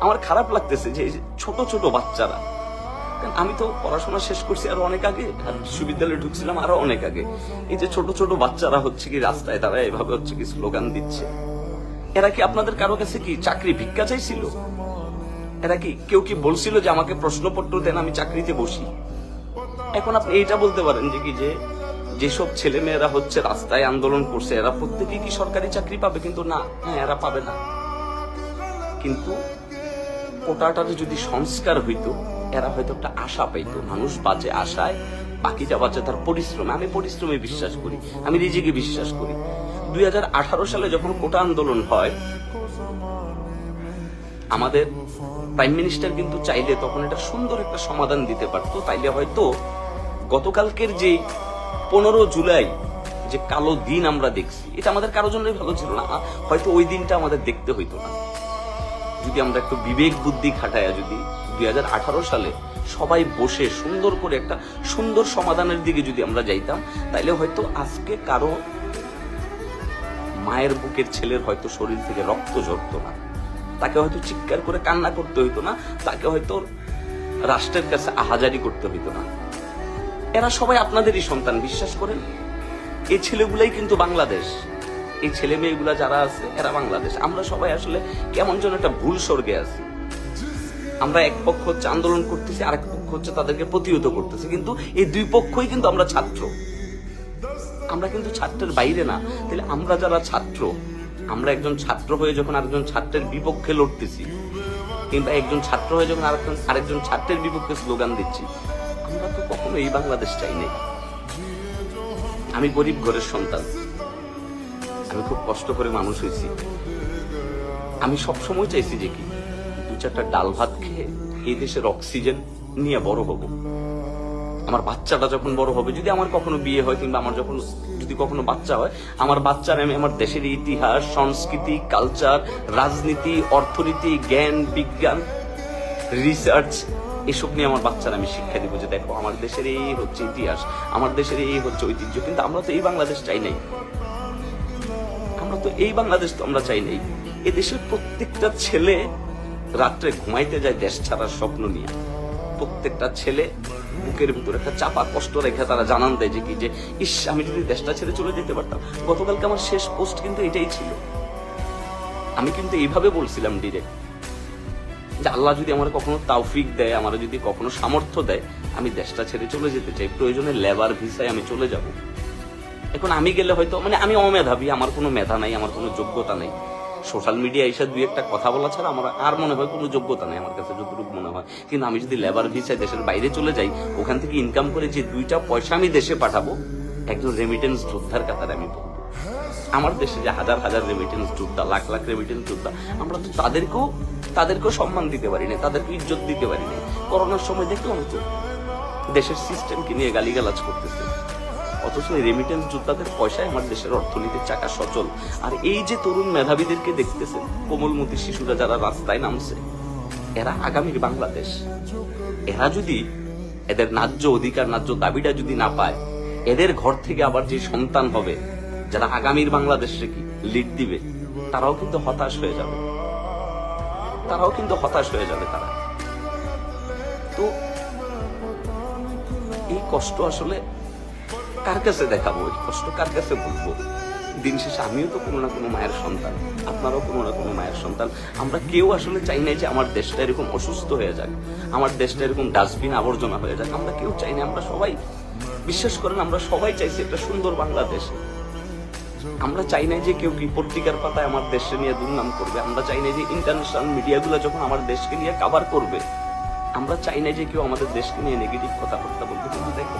আমার খারাপ লাগতেছে যে ছোট ছোট বাচ্চারা, আমি তো পড়াশোনা শেষ করছি আরো অনেক আগে, আর বিশ্ববিদ্যালয়ে ঢুকছিলাম আরো অনেক আগে। এই যে ছোট ছোট বাচ্চারা হচ্ছে কি রাস্তায় তারা এভাবে হচ্ছে কি স্লোগান দিচ্ছে, এরা কি আপনাদের কারো কাছে কি চাকরি ভিক্ষা চাইছিল? এরা কি কেউ কি বলছিল যে আমাকে প্রশ্নপত্র দেন আমি চাকরিতে বসি? এখন আপনি এইটা বলতে পারেন যে কি যেসব ছেলে মেয়েরা হচ্ছে রাস্তায় আন্দোলন করছে এরা প্রত্যেকেই কি সরকারি চাকরি পাবে? কিন্তু না, হ্যাঁ এরা পাবে না। কিন্তু কোটাটার যদি সংস্কার হইতো এরা হয়তো একটা আশা পাইতো। মানুষ বাঁচে আশায়, বাকিটা বাঁচে তার পরিশ্রমে। আমি পরিশ্রমে বিশ্বাস করি, আমি রিজিকে বিশ্বাস করি। 2018 সালে যখন কোটা আন্দোলন হয়, আমাদের প্রাইম মিনিস্টার কিন্তু চাইলে তখন এটা সুন্দর একটা সমাধান দিতে পারতো। তাইলে হয়তো গতকালকের যে 15 জুলাই যে কালো দিন আমরা দেখছি, এটা আমাদের কারোর জন্যই ভালো ছিল না। হয়তো ওই দিনটা আমাদের দেখতে হইতো না যদি আমরা একটু বিবেক বুদ্ধি খাটায়া যদি 2018 সালে সবাই বসে সুন্দর করে একটা সুন্দর সমাধানের দিকে যদি আমরা যাইতাম, তাইলে হয়তো আজকে কারো মায়ের বুকের ছেলের হয়তো শরীর থেকে রক্ত ঝরতো না, তাকে হয়তো চিৎকার করে কান্না করতে হইতো না, তাকে হয়তো রাষ্ট্রের কাছে আহাজারি করতে হইতো না। এরা সবাই আপনাদেরই সন্তান, বিশ্বাস করেন। এই ছেলেগুলাই কিন্তু বাংলাদেশ, এই ছেলে মেয়েগুলা যারা আছে এরা বাংলাদেশ। আমরা সবাই আসলে কেমন যেন একটা ভুল স্বর্গে আছি। আমরা এক পক্ষ হচ্ছে আন্দোলন করতেছি, আরেক পক্ষ হচ্ছে তাদেরকে প্রতিহত করতেছি, কিন্তু এই দুই পক্ষই কিন্তু আমরা ছাত্র। আমরা কিন্তু ছাত্রের বাইরে না। তাহলে আমরা যারা ছাত্র, আমরা একজন ছাত্র হয়ে যখন আরেকজন ছাত্রের বিপক্ষে লড়তেছি, কিংবা একজন ছাত্র হয়ে যখন আরেকজন ছাত্রের বিপক্ষে স্লোগান দিচ্ছি, আমরা তো কখনো এই বাংলাদেশ চাই নাই। আমি গরিব ঘরের সন্তান, আমি খুব কষ্ট করে মানুষ হয়েছি। আমি সবসময় চাইছি যে কি 2-4টা ডাল ভাত খেয়ে এই দেশের অক্সিজেন নিয়ে বড় হব। আমার বাচ্চাটা যখন বড় হবে, যদি আমার কখনো বিয়ে হয় কিংবা আমার যদি কখনো বাচ্চা হয়, আমার বাচ্চার আমি আমার দেশের ইতিহাস, সংস্কৃতি, কালচার, রাজনীতি, অর্থনীতি, জ্ঞান, বিজ্ঞান, রিসার্চ এসব নিয়ে আমার বাচ্চারা আমি শিক্ষা দিব যে দেখো আমার দেশের এই হচ্ছে ইতিহাস, আমার দেশের এই হচ্ছে ঐতিহ্য। কিন্তু আমরা তো এই বাংলাদেশ চাই নাই, আমরা তো এই বাংলাদেশ তো আমরা চাই নাই। এই দেশের প্রত্যেকটা ছেলে রাত্রে ঘুমাইতে যায় দেশ ছাড়ার স্বপ্ন নিয়ে। প্রত্যেকটা ছেলে বুকের ভিতরে একটা চাপা কষ্ট রেখে তারা জানান দেয় যে কি যে ইস আমি যদি দেশটা ছেড়ে চলে যেতে পারতাম। গতকালকে আমার শেষ পোস্ট কিন্তু এটাই ছিল। আমি কিন্তু এইভাবে বলছিলাম ডিরেক্ট যে আল্লাহ যদি আমার কখনো তৌফিক দেয়, আমার যদি কখনো সামর্থ্য দেয়, আমি দেশটা ছেড়ে চলে যেতে চাই, প্রয়োজনে লেবার ভিসায় আমি চলে যাব। এখন আমি গেলে হয়তো আমি অমেধাবী, আমার কোনো মেধা নাই, আমার কোনো যোগ্যতা নেই। সোশ্যাল মিডিয়া এসে 2-1টা কথা বলা ছাড়া আমার আর মনে হয় কোনো যোগ্যতা নেই আমার কাছে, যতটুকু মনে হয়। কিন্তু আমি যদি লেবার ভিসায় দেশের বাইরে চলে যাই, ওখান থেকে ইনকাম করে যে 2টা পয়সা আমি দেশে পাঠাবো, একজন রেমিটেন্স যোদ্ধার কাতারে আমি পড়বো। আমার দেশে যে হাজার হাজার রেমিটেন্স যোদ্ধা, লাখ লাখ রেমিটেন্স যোদ্ধা, আমরা তো তাদেরকেও সম্মান দিতে পারি না, তাদেরকে ইজ্জত দিতে পারি না। করোনার সময় দেখলাম তো দেশের সিস্টেমকে নিয়ে গালিগালাজ করতেছে, অথচ এই রেমিটেন্স যোদ্ধাদের পয়সায় আমার দেশের অর্থনীতির চাকা সচল। আর এই যে তরুণ মেধাবীদেরকে দেখতেছেন, কোমলমতি শিশুরা যারা রাস্তায় নামছে, এরা আগামীর বাংলাদেশ। এরা যদি এদের ন্যায্য অধিকার, ন্যায্য দাবিটা যদি না পায়, এদের ঘর থেকে আবার যে সন্তান হবে যারা আগামীর বাংলাদেশে কি লিড দিবে, তারাও কিন্তু হতাশ হয়ে যাবে, তারা তো এই কষ্ট আসলে কার কাছে দেখাবো, এই কষ্ট কার কাছে বলবো? দিন শেষে আমিও তো কোনো না কোনো মায়ের সন্তান, আপনারাও কোনো না কোনো মায়ের সন্তান। আমরা কেউ আসলে চাই নাই যে আমার দেশটা এরকম অসুস্থ হয়ে যাক, আমার দেশটা এরকম ডাস্টবিন আবর্জনা হয়ে যাক। আমরা কেউ চাই না। আমরা সবাই, বিশ্বাস করেন, আমরা সবাই চাইছি একটা সুন্দর বাংলাদেশ। আমরা চাই নাই যে কেউ কি পত্রিকার পাতায় আমার দেশকে নিয়ে দুর্নাম করবে, আমরা চাই নাই যে ইন্টারন্যাশনাল মিডিয়াগুলো যখন আমার দেশকে নিয়ে কভার করবে, আমরা চাই নাই যে কেউ আমাদের দেশকে নিয়ে নেগেটিভ কথাবার্তা বলবে। কিন্তু দেখো